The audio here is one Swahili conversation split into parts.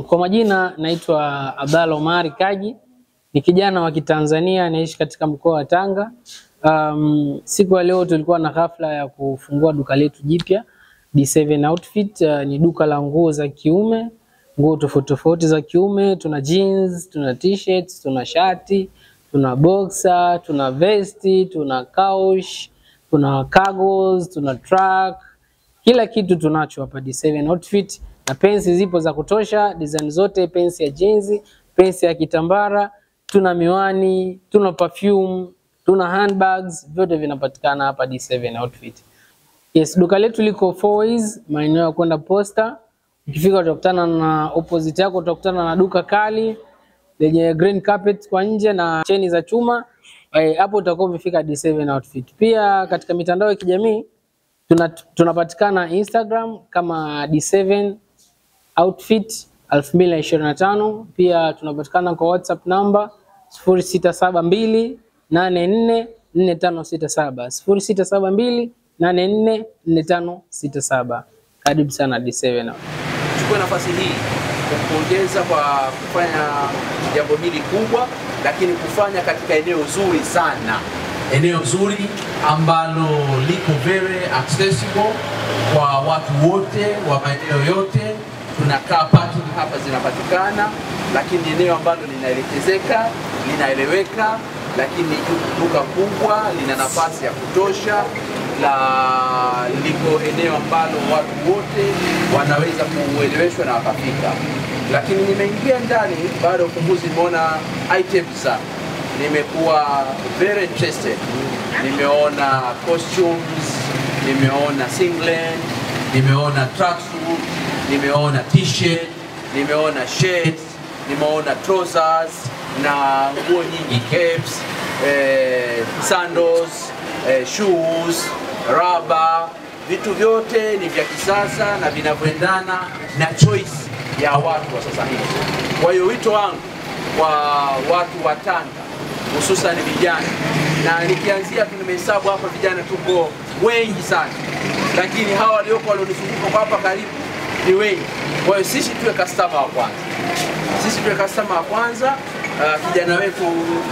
Kwa majina naitwa Abdalla Omari Kaji, ni kijana wa Kitanzania naishi katika mkoa wa Tanga. Siku ya leo tulikuwa na hafla ya kufungua duka letu jipya D7 Outfit. Ni duka la nguo za kiume, nguo tofauti tofauti za kiume. Tuna jeans, tuna t-shirts, tuna shati, tuna boxer, tuna vesti, tuna couch, tuna cargos, tuna track. Kila kitu tunacho hapa D7 Outfit, na pensi zipo za kutosha, design zote, pensi ya jeans, pensi ya kitambara, tuna miwani, tuna perfume, tuna handbags, vyote vinapatikana hapa D7 Outfit. Yes, duka letu liko 4 ways, maeneo ya kwenda Posta. Ukifika utakutana na opposite yako, utakutana na duka kali lenye green carpet kwa nje na cheni za chuma. Hapo utakuwa umefika D7 Outfit. Pia katika mitandao ya kijamii tunapatikana Instagram kama D7 Outfit 2025. Pia tunapatikana kwa WhatsApp number 0672844567 0672844567. Karibu sana D7. Chukua nafasi hii kumpongeza kwa kufanya jambo hili kubwa, lakini kufanya katika eneo zuri sana. Eneo zuri ambalo liko very accessible kwa watu wote wa maeneo yote. Tunakaa parking hapa zinapatikana, lakini eneo ambalo linaelekezeka, linaeleweka, lakini duka kubwa, lina nafasi ya kutosha, liko eneo ambalo watu wote wanaweza kueleweshwa na wakafika. Lakini nimeingia ndani baada ya ufunguzi, nimeona items sana. Nimekuwa very interested. Nimeona costumes, nimeona singlet, nimeona tracksuit, nimeona t-shirt, nimeona shirts, nimeona trousers na nguo nyingi, caps, sandals, shoes, rubber. Vitu vyote ni vya kisasa na vinavyoendana na choice ya watu wa sasa hivi. Kwa hiyo wito wangu kwa watu wa Tanga, hususan vijana, na nikianzia tumehesabu hapa vijana tuko wengi sana, lakini hawa walionizunguka hapa karibu ni wengi. Kwa hiyo sisi tuwe customer wa kwanza. Sisi tuwe customer wa kwanza. Kijana wetu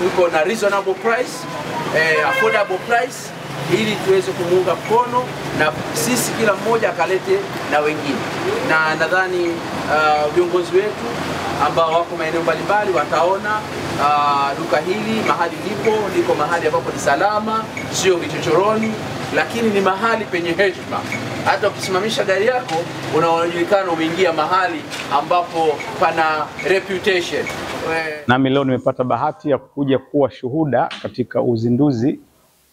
yuko na reasonable price, affordable price, ili tuweze kumuunga mkono na sisi kila mmoja akalete na wengine. Na nadhani viongozi wetu ambao wako maeneo mbalimbali wataona duka hili mahali liko mahali ambapo ni salama, sio vichochoroni, lakini ni mahali penye heshima. Hata ukisimamisha gari yako unajulikana umeingia mahali ambapo pana reputation. Nami leo nimepata bahati ya kuja kuwa shuhuda katika uzinduzi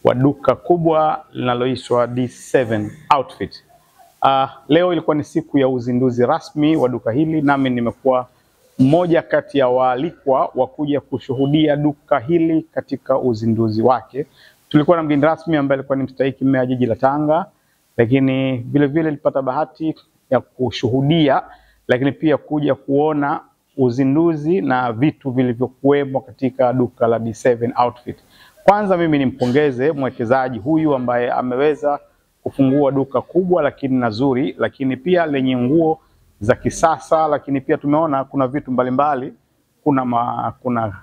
wa duka kubwa linaloitwa D7 Outfit. Leo ilikuwa ni siku ya uzinduzi rasmi wa duka hili, nami nimekuwa mmoja kati ya waalikwa wa kuja kushuhudia duka hili katika uzinduzi wake. Tulikuwa na mgeni rasmi ambaye alikuwa ni mstahiki meya jiji la Tanga, lakini vile vile nilipata bahati ya kushuhudia, lakini pia kuja kuona uzinduzi na vitu vilivyokuwemo katika duka la D7 Outfit. Kwanza mimi nimpongeze mwekezaji huyu ambaye ameweza kufungua duka kubwa lakini nzuri, lakini pia lenye nguo za kisasa, lakini pia tumeona kuna vitu mbalimbali, kuna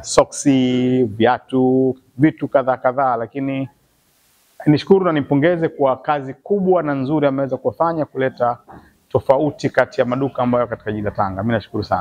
soksi, viatu, vitu kadhaa, lakini nishukuru na nimpongeze kwa kazi kubwa na nzuri ameweza kufanya kuleta tofauti kati ya maduka ambayo katika jiji la Tanga. Mimi nashukuru sana.